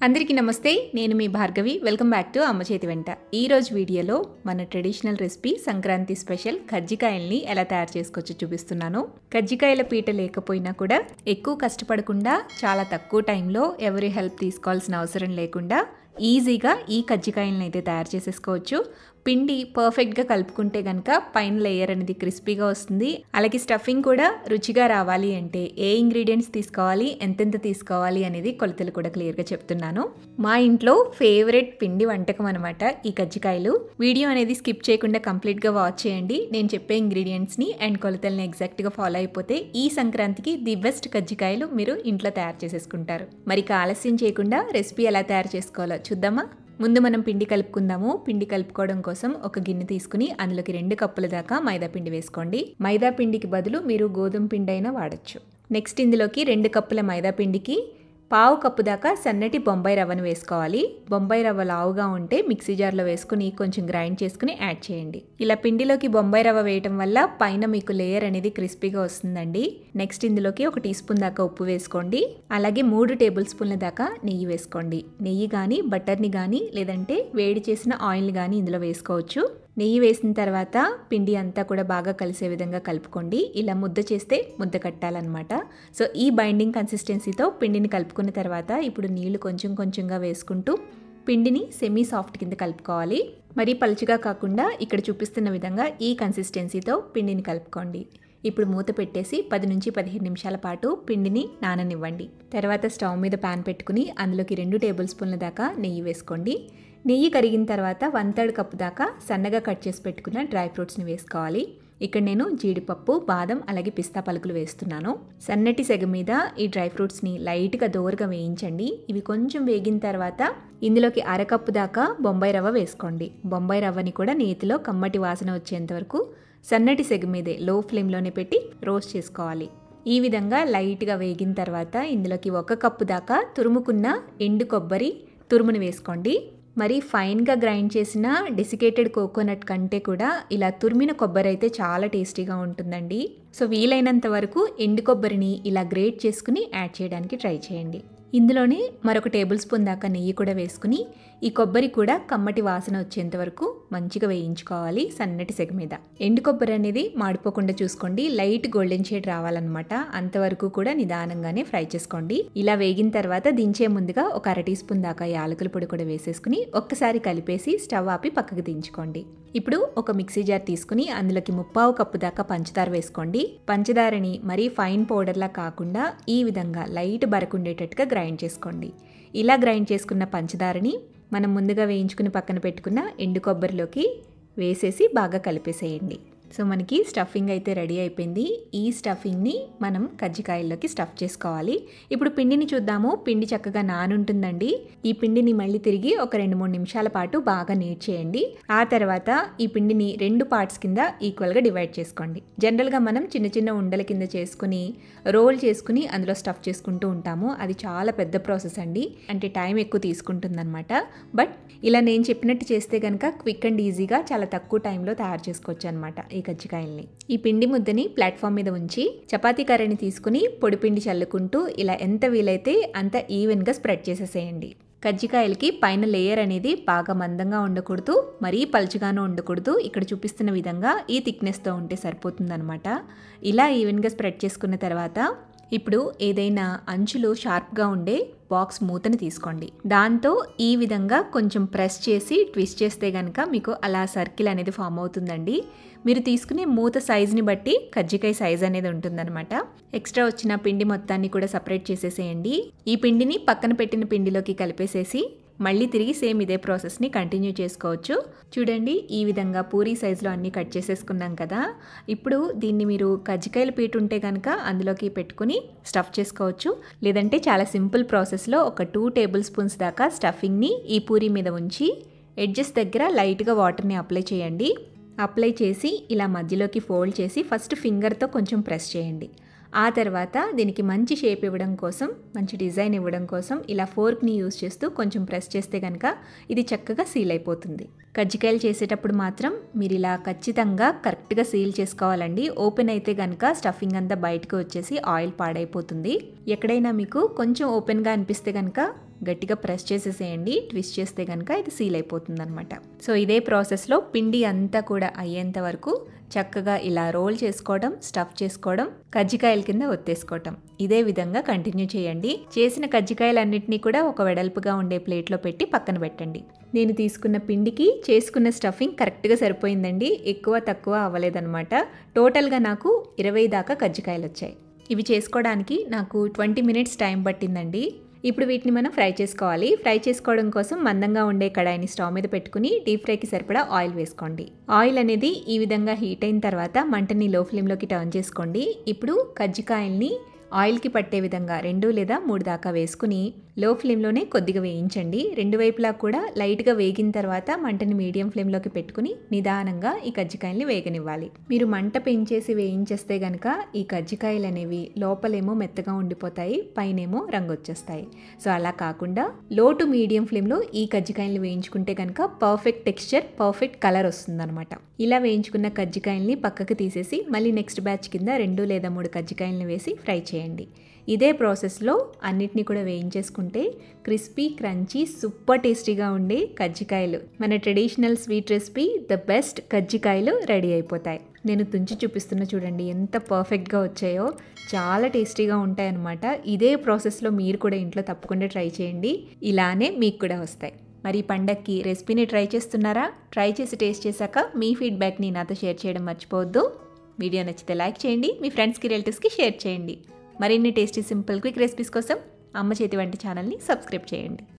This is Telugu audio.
అందరికీ నమస్తే, నేను మీ భార్గవి. వెల్కమ్ బ్యాక్ టు అమ్మ చేతి వెంట. ఈ రోజు వీడియోలో మన ట్రెడిషనల్ రెసిపీ సంక్రాంతి స్పెషల్ కజ్జికాయల్ని ఎలా తయారు చేసుకోవచ్చో చూపిస్తున్నాను. కజ్జికాయల పీట లేకపోయినా కూడా ఎక్కువ కష్టపడకుండా చాలా తక్కువ టైంలో ఎవరి హెల్ప్ తీసుకోవాల్సిన అవసరం లేకుండా ఈజీగా ఈ కజ్జికాయలను అయితే తయారు చేసేసుకోవచ్చు. పిండి పర్ఫెక్ట్గా కలుపుకుంటే కనుక పైన లేయర్ అనేది క్రిస్పీగా వస్తుంది. అలాగే స్టఫింగ్ కూడా రుచిగా రావాలి అంటే ఏ ఇంగ్రీడియంట్స్ తీసుకోవాలి, ఎంతెంత తీసుకోవాలి అనేది కొలతలు కూడా క్లియర్గా చెప్తున్నాను. మా ఇంట్లో ఫేవరెట్ పిండి వంటకం అనమాట ఈ కజ్జికాయలు. వీడియో అనేది స్కిప్ చేయకుండా కంప్లీట్గా వాచ్ చేయండి. నేను చెప్పే ఇంగ్రీడియంట్స్ని అండ్ కొలతల్ని ఎగ్జాక్ట్గా ఫాలో అయిపోతే ఈ సంక్రాంతికి ది బెస్ట్ కజ్జికాయలు మీరు ఇంట్లో తయారు చేసేసుకుంటారు. మరి ఆలస్యం చేయకుండా రెసిపీ ఎలా తయారు చేసుకోవాలో చూద్దామా. ముందు మనం పిండి కలుపుకుందాము. పిండి కలుపుకోవడం కోసం ఒక గిన్నె తీసుకుని అందులోకి 2 కప్పుల దాకా మైదా పిండి వేసుకోండి. మైదా పిండికి బదులు మీరు గోధుమ పిండి అయినా వాడచ్చు. నెక్స్ట్ ఇందులోకి 2 కప్పుల మైదా పిండికి 1/2 కప్పు దాకా సన్నటి బొంబాయి రవ్వను వేసుకోవాలి. బొంబాయి రవ్వ లావుగా ఉంటే మిక్సీ జార్లో వేసుకుని కొంచెం గ్రైండ్ చేసుకుని యాడ్ చేయండి. ఇలా పిండిలోకి బొంబాయి రవ్వ వేయటం వల్ల పైన మీకు లేయర్ అనేది క్రిస్పీగా వస్తుందండి. నెక్స్ట్ ఇందులోకి 1 టీ స్పూన్ దాకా ఉప్పు వేసుకోండి. అలాగే 3 టేబుల్ స్పూన్ల దాకా నెయ్యి వేసుకోండి. నెయ్యి కానీ బటర్ని కానీ లేదంటే వేడి చేసిన ఆయిల్ కానీ ఇందులో వేసుకోవచ్చు. నెయ్యి వేసిన తర్వాత పిండి అంతా కూడా బాగా కలిసే విధంగా కలుపుకోండి. ఇలా ముద్ద చేస్తే ముద్ద కట్టాలన్నమాట. సో ఈ బైండింగ్ కన్సిస్టెన్సీతో పిండిని కలుపుకున్న తర్వాత ఇప్పుడు నీళ్లు కొంచెం కొంచెంగా వేసుకుంటూ పిండిని సెమీ సాఫ్ట్ కింద కలుపుకోవాలి. మరీ పలుచగా కాకుండా ఇక్కడ చూపిస్తున్న విధంగా ఈ కన్సిస్టెన్సీతో పిండిని కలుపుకోండి. ఇప్పుడు మూత పెట్టేసి 10 నుంచి 15 నిమిషాల పాటు పిండిని నాననివ్వండి. తర్వాత స్టవ్ మీద ప్యాన్ పెట్టుకుని అందులోకి 2 టేబుల్ స్పూన్ల దాకా నెయ్యి వేసుకోండి. నెయ్యి కరిగిన తర్వాత 1/3 కప్పు దాకా సన్నగా కట్ చేసి పెట్టుకున్న డ్రై ఫ్రూట్స్ని వేసుకోవాలి. ఇక్కడ నేను జీడిపప్పు, బాదం అలాగే పిస్తా పలుకులు వేస్తున్నాను. సన్నటి సెగ మీద ఈ డ్రై ఫ్రూట్స్ని లైట్గా దోరగా వేయించండి. ఇవి కొంచెం వేగిన తర్వాత ఇందులోకి 1/2 కప్పు దాకా బొంబాయి రవ్వ వేసుకోండి. బొంబాయి రవ్వని కూడా నేతిలో కమ్మటి వాసన వచ్చేంత వరకు సన్నటి సెగ మీదే లో ఫ్లేమ్లోనే పెట్టి రోస్ట్ చేసుకోవాలి. ఈ విధంగా లైట్గా వేగిన తర్వాత ఇందులోకి 1 కప్పు దాకా తురుముకున్న ఎండు కొబ్బరి తురుముని వేసుకోండి. మరి ఫైన్గా గ్రైండ్ చేసిన డెసికేటెడ్ కోకోనట్ కంటే కూడా ఇలా తురిమిన కొబ్బరి అయితే చాలా టేస్టీగా ఉంటుందండి. సో వీలైనంత వరకు ఎండు కొబ్బరిని ఇలా గ్రేట్ చేసుకుని యాడ్ చేయడానికి ట్రై చేయండి. ఇందులోనే మరొక టేబుల్ స్పూన్ దాకా నెయ్యి కూడా వేసుకుని ఈ కొబ్బరి కూడా కమ్మటి వాసన వచ్చేంత వరకు మంచిగా వేయించుకోవాలి సన్నటి సెగ మీద. ఎండు కొబ్బరి అనేది మాడిపోకుండా చూసుకోండి. లైట్ గోల్డెన్ షేడ్ రావాలన్నమాట. అంతవరకు కూడా నిదానంగానే ఫ్రై చేసుకోండి. ఇలా వేగిన తర్వాత దించే ముందుగా ఒక 1/2 టీ స్పూన్ దాకా యాలకుల పొడి కూడా వేసేసుకుని ఒక్కసారి కలిపేసి స్టవ్ ఆపి పక్కకు దించుకోండి. ఇప్పుడు ఒక మిక్సీ జార్ తీసుకుని అందులోకి 1/4 కప్పు దాకా పంచదార వేసుకోండి. పంచదారని మరీ ఫైన్ పౌడర్లా కాకుండా ఈ విధంగా లైట్ బరకుండేటట్టుగా గ్రైండ్ చేసుకోండి. ఇలా గ్రైండ్ చేసుకున్న పంచదారని మనం ముందుగా వేయించుకుని పక్కన పెట్టుకున్న ఎండు కొబ్బరిలోకి వేసేసి బాగా కలిపేసేయండి. సో మనకి స్టఫింగ్ అయితే రెడీ అయిపోయింది. ఈ స్టఫింగ్ని మనం కజ్జికాయల్లోకి స్టఫ్ చేసుకోవాలి. ఇప్పుడు పిండిని చూద్దాము. పిండి చక్కగా నానుంటుందండి. ఈ పిండిని మళ్ళీ తిరిగి ఒక 2-3 నిమిషాల పాటు బాగా నీట్ చేయండి. ఆ తర్వాత ఈ పిండిని 2 పార్ట్స్ కింద ఈక్వల్గా డివైడ్ చేసుకోండి. జనరల్గా మనం చిన్న చిన్న ఉండల కింద చేసుకుని రోల్ చేసుకుని అందులో స్టఫ్ చేసుకుంటూ ఉంటాము. అది చాలా పెద్ద ప్రాసెస్ అండి. అంటే టైం ఎక్కువ తీసుకుంటుందన్నమాట. బట్ ఇలా నేను చెప్పినట్టు చేస్తే కనుక క్విక్ అండ్ ఈజీగా చాలా తక్కువ టైంలో తయారు చేసుకోవచ్చు అనమాట ఈ కజ్జికాయల్ని. ఈ పిండి ముద్దని ప్లాట్ఫామ్ మీద ఉంచి చపాతీ కర్రని తీసుకుని పొడి పిండి చల్లుకుంటూ ఇలా ఎంత వీలైతే అంత ఈవెన్గా స్ప్రెడ్ చేసేసేయండి. కజ్జికాయలకి పైన లేయర్ అనేది బాగా మందంగా ఉండకూడదు, మరీ పలుచగానూ ఉండకూడదు. ఇక్కడ చూపిస్తున్న విధంగా ఈ థిక్నెస్తో ఉంటే సరిపోతుందన్నమాట. ఇలా ఈవెన్గా స్ప్రెడ్ చేసుకున్న తర్వాత ఇప్పుడు ఏదైనా అంచులు షార్ప్గా ఉండే బాక్స్ మూతని తీసుకోండి. దాంతో ఈ విధంగా కొంచెం ప్రెస్ చేసి ట్విస్ట్ చేస్తే కనుక మీకు అలా సర్కిల్ అనేది ఫామ్ అవుతుందండి. మీరు తీసుకునే మూత సైజుని బట్టి కజ్జికాయ సైజ్ అనేది ఉంటుందన్నమాట. ఎక్స్ట్రా వచ్చిన పిండి మొత్తాన్ని కూడా సపరేట్ చేసేసేయండి. ఈ పిండిని పక్కన పెట్టిన పిండిలోకి కలిపేసేసి మళ్ళీ తిరిగి సేమ్ ఇదే ప్రాసెస్ని కంటిన్యూ చేసుకోవచ్చు. చూడండి, ఈ విధంగా పూరీ సైజులో అన్నీ కట్ చేసేసుకున్నాం కదా. ఇప్పుడు దీన్ని మీరు కజ్జికాయల పీట ఉంటే కనుక అందులోకి పెట్టుకుని స్టఫ్ చేసుకోవచ్చు. లేదంటే చాలా సింపుల్ ప్రాసెస్లో ఒక 2 టేబుల్ స్పూన్స్ దాకా స్టఫింగ్ని ఈ పూరీ మీద ఉంచి ఎడ్జెస్ దగ్గర లైట్గా వాటర్ని అప్లై చేయండి. అప్లై చేసి ఇలా మధ్యలోకి ఫోల్డ్ చేసి ఫస్ట్ ఫింగర్తో కొంచెం ప్రెస్ చేయండి. ఆ తర్వాత దీనికి మంచి షేప్ ఇవ్వడం కోసం, మంచి డిజైన్ ఇవ్వడం కోసం ఇలా ఫోర్క్ని యూజ్ చేస్తూ కొంచెం ప్రెస్ చేస్తే కనుక ఇది చక్కగా సీల్ అయిపోతుంది. కజ్జికాయలు చేసేటప్పుడు మాత్రం మీరు ఇలా ఖచ్చితంగా కరెక్ట్గా సీల్ చేసుకోవాలండి. ఓపెన్ అయితే కనుక స్టఫింగ్ అంతా బయటకు వచ్చేసి ఆయిల్ పాడైపోతుంది. ఎక్కడైనా మీకు కొంచెం ఓపెన్గా అనిపిస్తే కనుక గట్టిగా ప్రెస్ చేసేసేయండి. ట్విస్ట్ చేస్తే కనుక ఇది సీల్ అయిపోతుందన్నమాట. సో ఇదే ప్రాసెస్లో పిండి అంతా కూడా అయ్యేంత వరకు చక్కగా ఇలా రోల్ చేసుకోవడం, స్టఫ్ చేసుకోవడం, కజ్జికాయల కింద ఒత్తేసుకోవటం. ఇదే విధంగా కంటిన్యూ చేయండి. చేసిన కజ్జికాయలన్నింటినీ కూడా ఒక వెడల్పుగా ఉండే ప్లేట్లో పెట్టి పక్కన పెట్టండి. నేను తీసుకున్న పిండికి చేసుకున్న స్టఫింగ్ కరెక్ట్గా సరిపోయిందండి. ఎక్కువ తక్కువ అవ్వలేదన్నమాట. టోటల్గా నాకు 20 దాకా కజ్జికాయలు వచ్చాయి. ఇవి చేసుకోవడానికి నాకు 20 మినిట్స్ టైం పట్టిందండి. ఇప్పుడు వీటిని మనం ఫ్రై చేసుకోవాలి. ఫ్రై చేసుకోవడం కోసం మందంగా ఉండే కడాయిని స్టవ్ మీద పెట్టుకుని డీప్ ఫ్రైకి సరిపడా ఆయిల్ వేసుకోండి. ఆయిల్ అనేది ఈ విధంగా హీట్ అయిన తర్వాత మంటని లో ఫ్లేమ్లోకి టర్న్ చేసుకోండి. ఇప్పుడు కజ్జికాయల్ని ఆయిల్కి పట్టే విధంగా 2 లేదా 3 దాకా వేసుకుని లో ఫ్లేమ్లోనే కొద్దిగా వేయించండి. రెండు వైపులా కూడా లైట్గా వేగిన తర్వాత మంటని మీడియం ఫ్లేమ్లోకి పెట్టుకుని నిదానంగా ఈ కజ్జికాయల్ని వేగనివ్వాలి. మీరు మంట పెంచేసి వేయించేస్తే కనుక ఈ కజ్జికాయలు అనేవి లోపలేమో మెత్తగా ఉండిపోతాయి, పైనేమో రంగు వచ్చేస్తాయి. సో అలా కాకుండా లో టు మీడియం ఫ్లేమ్లో ఈ కజ్జికాయల్ని వేయించుకుంటే కనుక పర్ఫెక్ట్ టెక్స్చర్, పర్ఫెక్ట్ కలర్ వస్తుందన్నమాట. ఇలా వేయించుకున్న కజ్జికాయల్ని పక్కకు తీసేసి మళ్ళీ నెక్స్ట్ బ్యాచ్ కింద 2 లేదా 3 కజ్జికాయల్ని వేసి ఫ్రై చేయండి. ఇదే ప్రాసెస్లో అన్నిటినీ కూడా వేయించేసుకుంటే క్రిస్పీ, క్రంచీ, సూపర్ టేస్టీగా ఉండే కజ్జికాయలు, మన traditional sweet recipe the best కజ్జికాయలు రెడీ అయిపోతాయి. నేను తుంచి చూపిస్తున్నా చూడండి ఎంత పర్ఫెక్ట్గా వచ్చాయో. చాలా టేస్టీగా ఉంటాయన్నమాట. ఇదే ప్రాసెస్లో మీరు కూడా ఇంట్లో తప్పకుండా ట్రై చేయండి. ఇలానే మీకు కూడా వస్తాయి. మరి పండక్కి రెసిపీని ట్రై చేస్తున్నారా? ట్రై చేసి టేస్ట్ చేశాక మీ ఫీడ్బ్యాక్ని నాతో షేర్ చేయడం మర్చిపోవద్దు. వీడియో నచ్చితే లైక్ చేయండి, మీ ఫ్రెండ్స్కి, రిలేటివ్స్కి షేర్ చేయండి. మరిన్ని టేస్టీ, సింపుల్, క్విక్ రెసిపీస్ కోసం అమ్మ చేతి వంట ఛానల్ని సబ్స్క్రైబ్ చేయండి.